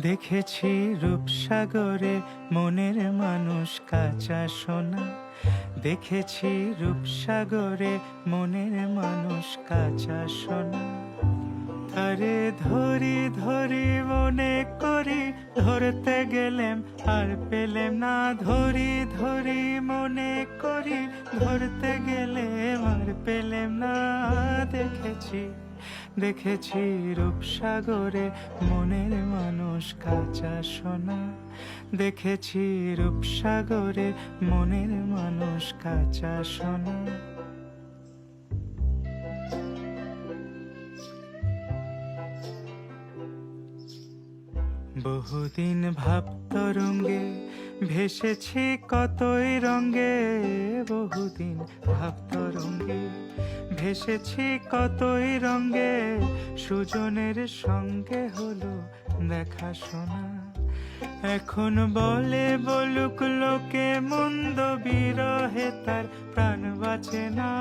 দেখেছি রূপসাগরে মনের মানুষ কাঁচা সোনা। দেখেছি রূপসাগরে মনের মানুষ কাঁচা সোনা। তারে ধরি ধরি মনে করি, ধরতে গেলেম আর পেলেম না। ধরি ধরি মনে করি, ধরতে গেলেম আর পেলেম না। দেখেছি দেখেছি রূপসাগরে মনের মানুষ কাঁচা সোনা। দেখেছি রূপসাগরে মনের মানুষ কাঁচা সোনা। বহুদিন ভাব তরঙ্গে ভেসেছি কতই রঙ্গে। বহুদিন ভাব তরঙ্গে ভেসেছি কতই রঙ্গে। সুজনের সঙ্গে হলো দেখা শোনা। এখন বলে বলুক লোকে মন্দ বিরহে তার প্রাণ বাঁচে না।